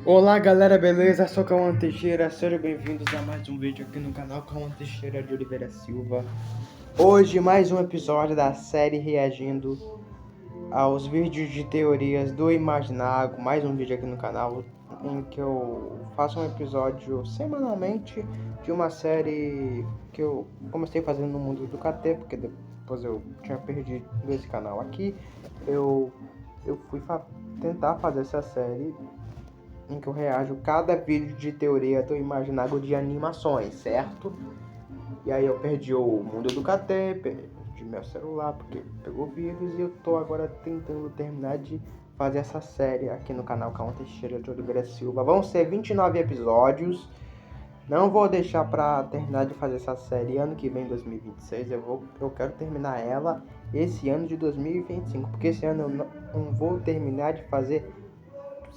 Olá galera, beleza? Sou Cauã Teixeira, sejam bem-vindos a mais um vídeo aqui no canal Cauã Teixeira de Oliveira Silva. Hoje mais um episódio da série reagindo aos vídeos de teorias do Imaginago. Mais um vídeo aqui no canal em que eu faço um episódio semanalmente de uma série que eu comecei fazendo no mundo do KT, porque depois eu tinha perdido esse canal aqui. Eu fui tentar fazer essa série em que eu reajo cada vídeo de teoria do Imaginago de animações, certo? E aí eu perdi o mundo do KT, perdi meu celular porque pegou vírus e eu tô agora tentando terminar de fazer essa série aqui no canal Cauã Teixeira de Oliveira Silva. Vão ser 29 episódios. Não vou deixar pra terminar de fazer essa série ano que vem, 2026. Eu quero terminar ela esse ano de 2025, porque esse ano eu não vou terminar de fazer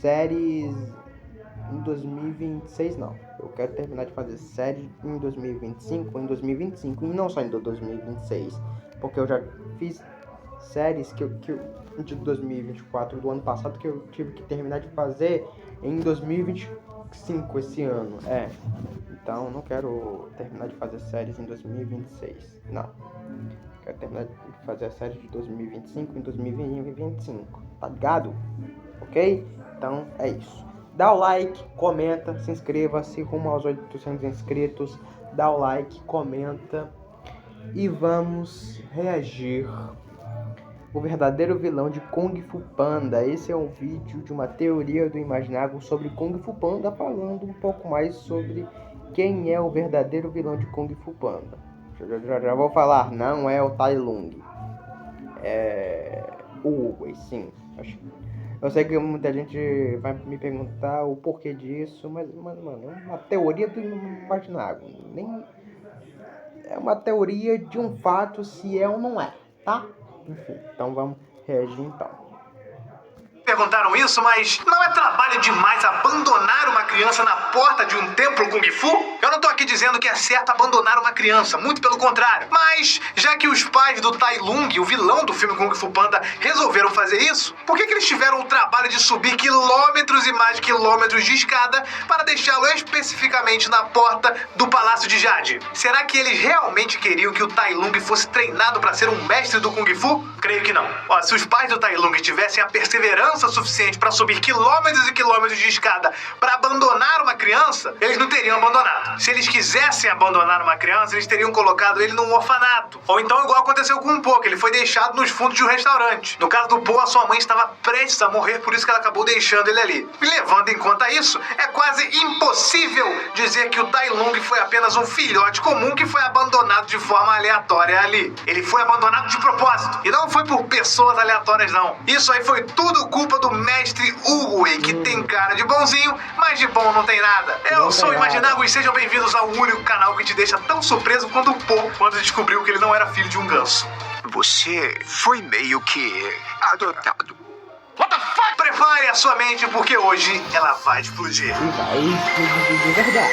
séries em 2026 não. Eu quero terminar de fazer série em 2025 e não só em 2026, porque eu já fiz séries que de 2024 do ano passado que eu tive que terminar de fazer em 2025 esse ano. Então não quero terminar de fazer séries em 2026. Não. Quero terminar de fazer a série de 2025 em 2025. Tá ligado? Ok? Então é isso. Dá o like, comenta, se inscreva, se rumo aos 800 inscritos. Dá o like, comenta e vamos reagir. O verdadeiro vilão de Kung Fu Panda. Esse é um vídeo de uma teoria do Imaginago sobre Kung Fu Panda, falando um pouco mais sobre quem é o verdadeiro vilão de Kung Fu Panda. Já vou falar, não é o Tai Lung. É o Uguay, sim. Eu sei que muita gente vai me perguntar o porquê disso, mas mano, é uma teoria do Imaginago. Nem é uma teoria de um fato, se é ou não é, tá? Enfim, então vamos reagir então. Perguntaram isso, mas não é trabalho demais abandonar uma criança na porta de um templo Kung Fu? Eu não tô aqui dizendo que é certo abandonar uma criança, muito pelo contrário. Mas, já que os pais do Tai Lung, o vilão do filme Kung Fu Panda, resolveram fazer isso, por que eles tiveram o trabalho de subir quilômetros e mais quilômetros de escada para deixá-lo especificamente na porta do Palácio de Jade? Será que eles realmente queriam que o Tai Lung fosse treinado para ser um mestre do Kung Fu? Creio que não. Se os pais do Tai Lung tivessem a perseverança suficiente para subir quilômetros e quilômetros de escada para abandonar uma criança, eles não teriam abandonado. Se eles quisessem abandonar uma criança, eles teriam colocado ele num orfanato. Ou então igual aconteceu com o Po, que ele foi deixado nos fundos de um restaurante. No caso do Po, a sua mãe estava prestes a morrer, por isso que ela acabou deixando ele ali. E levando em conta isso, é quase impossível dizer que o Tai Lung foi apenas um filhote comum que foi abandonado de forma aleatória ali. Ele foi abandonado de propósito. E não foi por pessoas aleatórias, não. Isso aí foi tudo culpa do mestre Uguay, que tem cara de bonzinho, mas de bom não tem nada. Eu sou o Imaginago e sejam bem-vindos ao único canal que te deixa tão surpreso quanto o Po quando descobriu que ele não era filho de um ganso. Você foi meio que adotado. What the fuck? Prepare a sua mente porque hoje ela vai explodir. E vai explodir de verdade.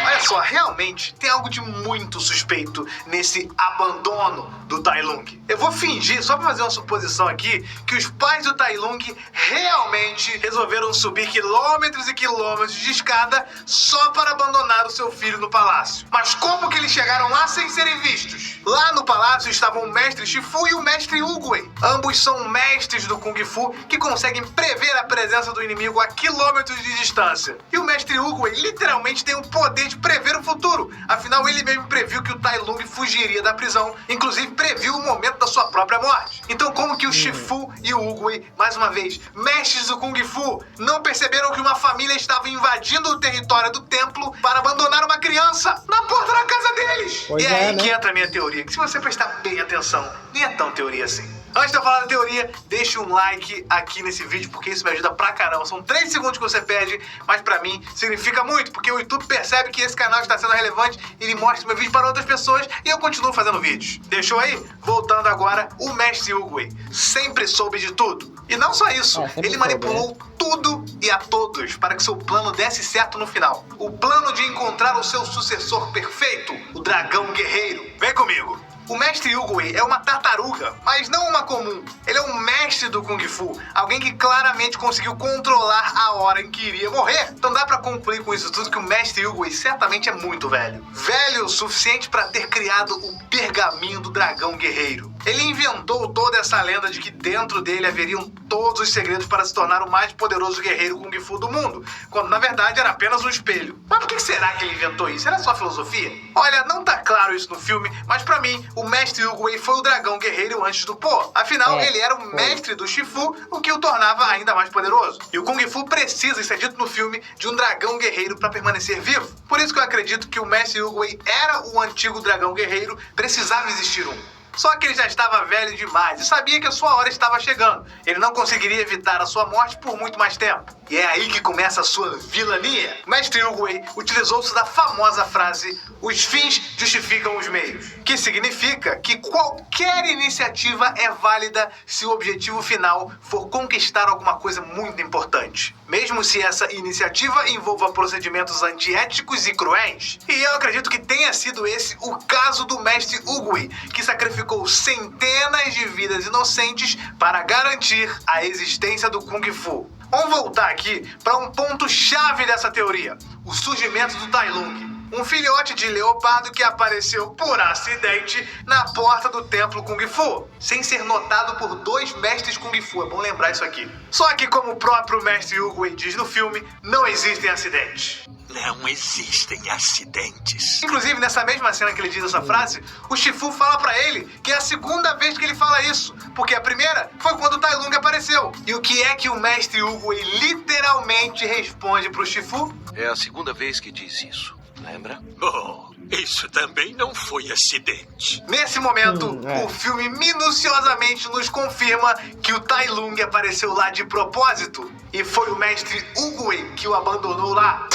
Olha só, realmente tem algo de muito suspeito nesse abandono do Tai Lung. Eu vou fingir, só pra fazer uma suposição aqui, que os pais do Tai Lung realmente resolveram subir quilômetros e quilômetros de escada só para abandonar o seu filho no palácio. Mas como que eles chegaram lá sem serem vistos? Lá no palácio estavam o mestre Shifu e o mestre Uguay. Ambos são mestres do Kung Fu que conseguem prever a presença do inimigo a quilômetros de distância. E o mestre Uguay literalmente tem o poder de prever o futuro. Afinal, ele mesmo previu que o Tai Lung fugiria da prisão, inclusive previu o momento da sua própria morte. Então como que o Shifu e o Uguay, mais uma vez, mestres do Kung Fu, não perceberam que uma família estava invadindo o território do templo para abandonar uma criança na porta da casa deles? Pois e é aí né? que entra a minha teoria, que se você prestar bem atenção, nem é tão teoria assim. Antes de eu falar da teoria, deixe um like aqui nesse vídeo, porque isso me ajuda pra caramba. São 3 segundos que você perde, mas pra mim significa muito, porque o YouTube percebe que esse canal está sendo relevante, ele mostra meu vídeo para outras pessoas e eu continuo fazendo vídeos. Deixou aí? Voltando agora, o mestre Uguay sempre soube de tudo. E não só isso, ele manipulou tudo e a todos para que seu plano desse certo no final. O plano de encontrar o seu sucessor perfeito, o dragão guerreiro. Vem comigo. O mestre Uguay é uma tartaruga, mas não uma comum. Ele é um mestre mestre do Kung Fu, alguém que claramente conseguiu controlar a hora em que iria morrer. Então dá pra concluir com isso tudo que o mestre Oogway certamente é muito velho. Velho o suficiente pra ter criado o pergaminho do dragão guerreiro. Ele inventou toda essa lenda de que dentro dele haveriam todos os segredos para se tornar o mais poderoso guerreiro Kung Fu do mundo, quando na verdade era apenas um espelho. Mas por que será que ele inventou isso? Era só filosofia? Olha, não tá claro isso no filme, mas pra mim, o mestre Oogway foi o dragão guerreiro antes do Po. Afinal, ele era o mestre do Shifu, o que o tornava ainda mais poderoso. E o Kung Fu precisa, isso é dito no filme, de um dragão guerreiro para permanecer vivo. Por isso que eu acredito que o mestre Oogway era o antigo dragão guerreiro, precisava existir um. Só que ele já estava velho demais e sabia que a sua hora estava chegando. Ele não conseguiria evitar a sua morte por muito mais tempo. E é aí que começa a sua vilania. Mestre Oogway utilizou-se da famosa frase "os fins justificam os meios", que significa que qualquer iniciativa é válida se o objetivo final for conquistar alguma coisa muito importante, mesmo se essa iniciativa envolva procedimentos antiéticos e cruéis. E eu acredito que tenha sido esse o caso do mestre Oogway, que sacrificou centenas de vidas inocentes para garantir a existência do Kung Fu. Vamos voltar aqui para um ponto-chave dessa teoria: o surgimento do Tai Lung. Um filhote de leopardo que apareceu por acidente na porta do templo Kung Fu, sem ser notado por 2 mestres Kung Fu, é bom lembrar isso aqui. Só que, como o próprio mestre Oogway diz no filme, não existem acidentes. Não existem acidentes. Inclusive, nessa mesma cena que ele diz essa frase, o Shifu fala pra ele que é a segunda vez que ele fala isso, porque a primeira foi quando o Tai Lung apareceu. E o que é que o mestre Oogway literalmente responde pro Shifu? É a segunda vez que diz isso, lembra? Oh, isso também não foi acidente. Nesse momento, o filme minuciosamente nos confirma que o Tai Lung apareceu lá de propósito e foi o mestre Oogway que o abandonou lá.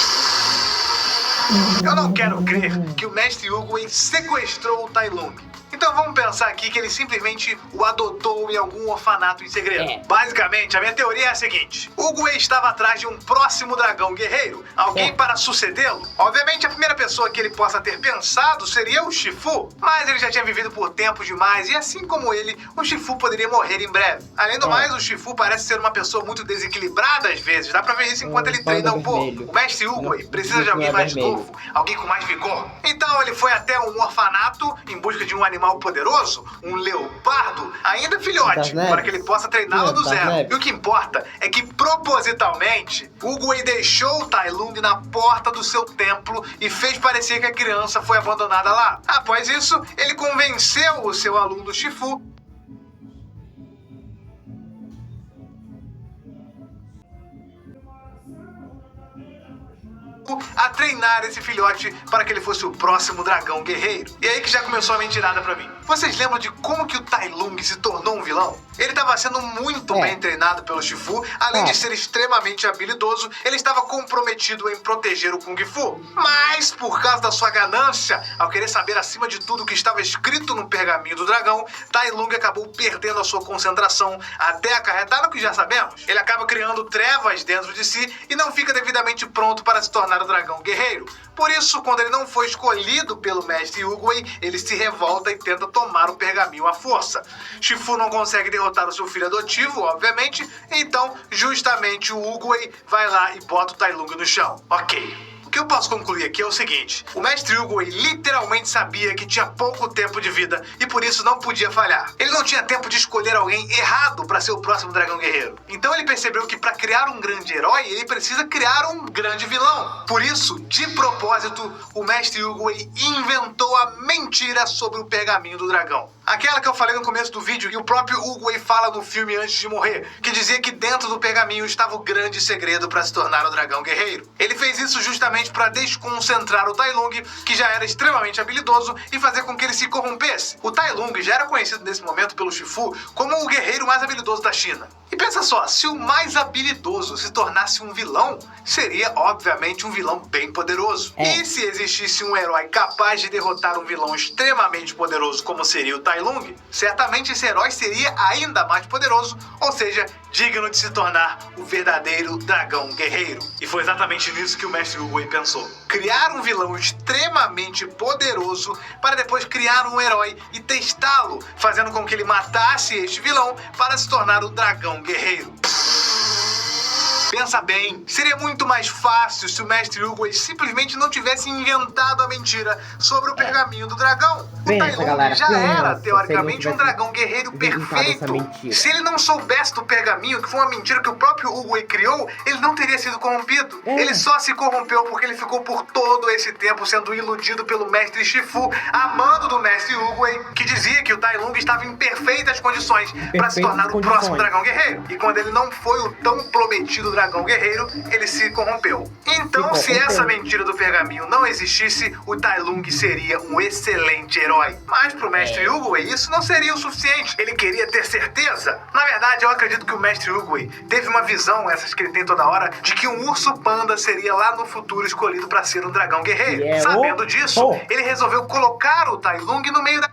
Eu não quero crer que o mestre Oogway sequestrou o Tai Lung. Então vamos pensar aqui que ele simplesmente o adotou em algum orfanato em segredo. Basicamente, a minha teoria é a seguinte: Oogway estava atrás de um próximo dragão guerreiro, alguém para sucedê-lo. Obviamente, a primeira pessoa que ele possa ter pensado seria o Shifu, mas ele já tinha vivido por tempo demais e, assim como ele, o Shifu poderia morrer em breve. Além do mais, o Shifu parece ser uma pessoa muito desequilibrada às vezes. Dá pra ver isso enquanto ele treina um pouco. O mestre Oogway precisa de alguém mais novo, alguém com mais vigor. Então ele foi até um orfanato em busca de um animal poderoso, um leopardo, ainda filhote, para que ele possa treiná-lo do zero. E o que importa é que, propositalmente, Oogway deixou o Tai Lung na porta do seu templo e fez parecer que a criança foi abandonada lá. Após isso, ele convenceu o seu aluno Shifu a treinar esse filhote para que ele fosse o próximo dragão guerreiro. E aí que já começou a mentirada pra mim. Vocês lembram de como que o Tai Lung se tornou um vilão? Ele estava sendo muito bem treinado pelo Shifu, além de ser extremamente habilidoso, ele estava comprometido em proteger o Kung Fu. Mas, por causa da sua ganância, ao querer saber acima de tudo o que estava escrito no pergaminho do dragão, Tai Lung acabou perdendo a sua concentração até acarretar no que já sabemos. Ele acaba criando trevas dentro de si e não fica devidamente pronto para se tornar o dragão guerreiro. Por isso, quando ele não foi escolhido pelo mestre Oogway, ele se revolta e tenta tomar o pergaminho à força. Shifu não consegue derrotar o seu filho adotivo, obviamente, então justamente o Oogway vai lá e bota o Tai Lung no chão. Ok. O que eu posso concluir aqui é o seguinte: o mestre Oogway literalmente sabia que tinha pouco tempo de vida e por isso não podia falhar. Ele não tinha tempo de escolher alguém errado para ser o próximo dragão guerreiro. Então ele percebeu que para criar um grande herói, ele precisa criar um grande vilão. Por isso, de propósito, o mestre Oogway inventou a mentira sobre o pergaminho do dragão. Aquela que eu falei no começo do vídeo e o próprio Oogway fala no filme antes de morrer, que dizia que dentro do pergaminho estava o grande segredo para se tornar o dragão guerreiro. Ele fez isso justamente para desconcentrar o Tai Lung, que já era extremamente habilidoso, e fazer com que ele se corrompesse. O Tai Lung já era conhecido nesse momento pelo Shifu como o guerreiro mais habilidoso da China. E pensa só, se o mais habilidoso se tornasse um vilão, seria obviamente um vilão bem poderoso. E se existisse um herói capaz de derrotar um vilão extremamente poderoso como seria o Tai Lung, certamente esse herói seria ainda mais poderoso, ou seja, digno de se tornar o verdadeiro dragão guerreiro. E foi exatamente nisso que o mestre Oogway pensou. Criar um vilão extremamente poderoso para depois criar um herói e testá-lo, fazendo com que ele matasse este vilão para se tornar o dragão guerreiro. Pensa bem, seria muito mais fácil se o mestre Oogway simplesmente não tivesse inventado a mentira sobre o pergaminho do dragão. O Tai Lung já era, teoricamente, um dragão guerreiro perfeito. Se ele não soubesse do pergaminho, que foi uma mentira que o próprio Oogway criou, ele não teria sido corrompido. Ele só se corrompeu porque ele ficou por todo esse tempo sendo iludido pelo mestre Shifu, amando do mestre Oogway, que dizia que o Tai Lung estava em perfeitas condições para se tornar o próximo dragão guerreiro. E quando ele não foi o tão prometido dragão guerreiro, ele se corrompeu. Então, se essa mentira do pergaminho não existisse, o Tai Lung seria um excelente herói. Mas pro mestre Oogway isso não seria o suficiente. Ele queria ter certeza. Na verdade, eu acredito que o mestre Oogway teve uma visão, essas que ele tem toda hora, de que um urso panda seria lá no futuro escolhido para ser um dragão guerreiro. Sabendo disso, ele resolveu colocar o Tai Lung no meio da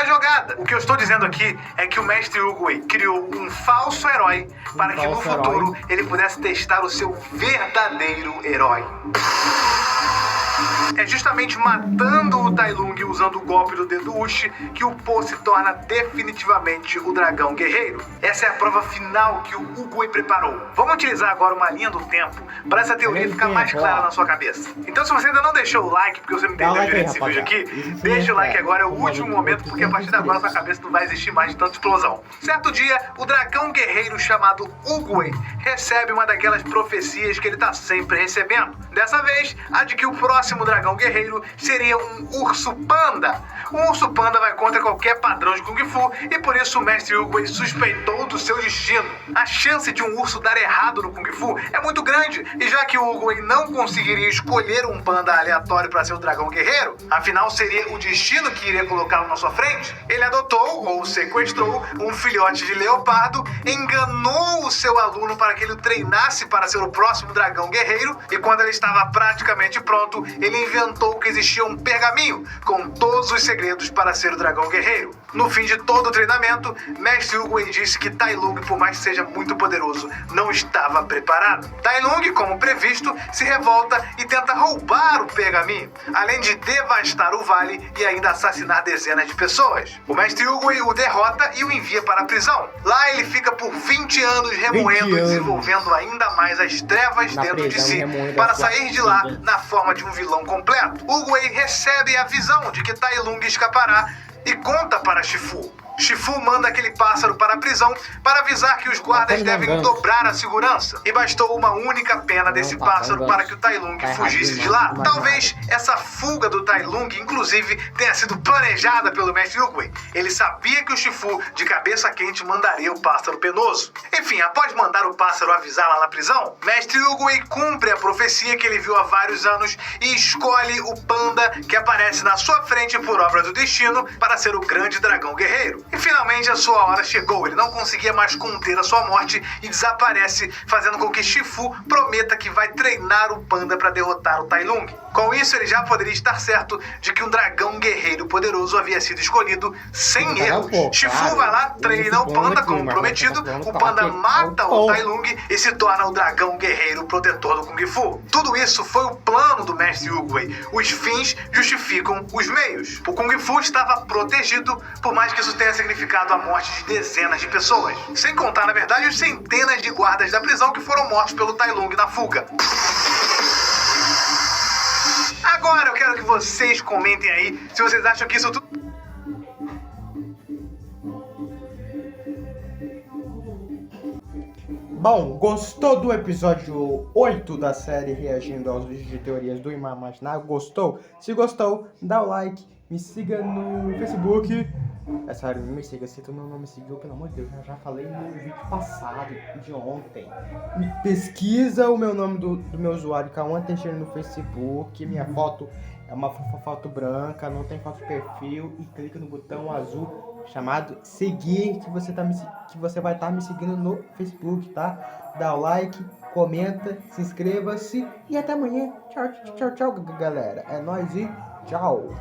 jogada. O que eu estou dizendo aqui é que o mestre Oogway criou um falso herói para que no futuro ele pudesse testar o seu verdadeiro herói. É justamente matando o Tai Lung usando o golpe do dedo Uchi que o Po se torna definitivamente o dragão guerreiro. Essa é a prova final que o Oogway preparou. Vamos utilizar agora uma linha do tempo para essa teoria ficar mais clara na sua cabeça. Então, se você ainda não deixou o like, porque você não entendeu direito esse vídeo aqui, deixa o like agora, é o último momento, porque a partir de agora sua cabeça não vai existir mais de tanta explosão. Certo dia, o dragão guerreiro chamado Oogway recebe uma daquelas profecias que ele tá sempre recebendo. Dessa vez, a de que o próximo dragão guerreiro seria um urso panda. Um urso panda vai contra qualquer padrão de Kung Fu e por isso o mestre Oogway suspeitou do seu destino. A chance de um urso dar errado no Kung Fu é muito grande, e já que o Oogway não conseguiria escolher um panda aleatório para ser o dragão guerreiro, afinal seria o destino que iria colocá-lo na sua frente, ele adotou ou sequestrou um filhote de leopardo, enganou o seu aluno para que ele o treinasse para ser o próximo dragão guerreiro, e quando ele estava praticamente pronto, ele inventou que existia um pergaminho com todos os segredos para ser o dragão guerreiro. No fim de todo o treinamento, mestre Oogway disse que Tai Lung, por mais que seja muito poderoso, não estava preparado. Tai Lung, como previsto, se revolta e tenta roubar o pergaminho, além de devastar o vale e ainda assassinar dezenas de pessoas. O mestre Oogway o derrota e o envia para a prisão. Lá ele fica por 20 anos remoendo e desenvolvendo ainda mais as trevas dentro de si, para sair de lá na forma de um vilão completo. Oogway recebe a visão de que Tai Lung escapará e conta para Shifu. Shifu manda aquele pássaro para a prisão para avisar que os guardas devem dobrar a segurança. E bastou uma única pena desse pássaro para que o Tai Lung fugisse de lá. Talvez essa fuga do Tai Lung, inclusive, tenha sido planejada pelo mestre Oogway. Ele sabia que o Shifu, de cabeça quente, mandaria o pássaro penoso. Enfim, após mandar o pássaro avisar lá na prisão, mestre Oogway cumpre a profecia que ele viu há vários anos e escolhe o panda que aparece na sua frente por obra do destino para ser o grande dragão guerreiro. E finalmente a sua hora chegou, ele não conseguia mais conter a sua morte e desaparece, fazendo com que Shifu prometa que vai treinar o panda para derrotar o Tai Lung. Com isso, ele já poderia estar certo de que um dragão guerreiro poderoso havia sido escolhido sem erros. Shifu vai lá, treina o panda como prometido, o panda mata o Tai Lung e se torna o dragão guerreiro protetor do Kung Fu. Tudo isso foi o plano do mestre Oogway. Os fins justificam os meios. O Kung Fu estava protegido, por mais que isso tenha significado a morte de dezenas de pessoas. Sem contar, na verdade, os centenas de guardas da prisão que foram mortos pelo Tai Lung na fuga. Agora eu quero que vocês comentem aí se vocês acham que isso tudo... Bom, gostou do episódio 8 da série reagindo aos vídeos de teorias do Imam Imaginário? Gostou? Se gostou, dá o like, me siga no Facebook. É sério, me siga, se tu não me seguiu, pelo amor de Deus, eu já falei no vídeo passado, de ontem. Pesquisa o meu nome do meu usuário, Cauã Teixeira, no Facebook. Minha foto é uma foto branca, não tem foto de perfil. E clica no botão azul chamado seguir, que você vai estar me seguindo no Facebook, tá? Dá o like, comenta, se inscreva-se e até amanhã. Tchau, tchau, tchau, galera. É nóis e tchau.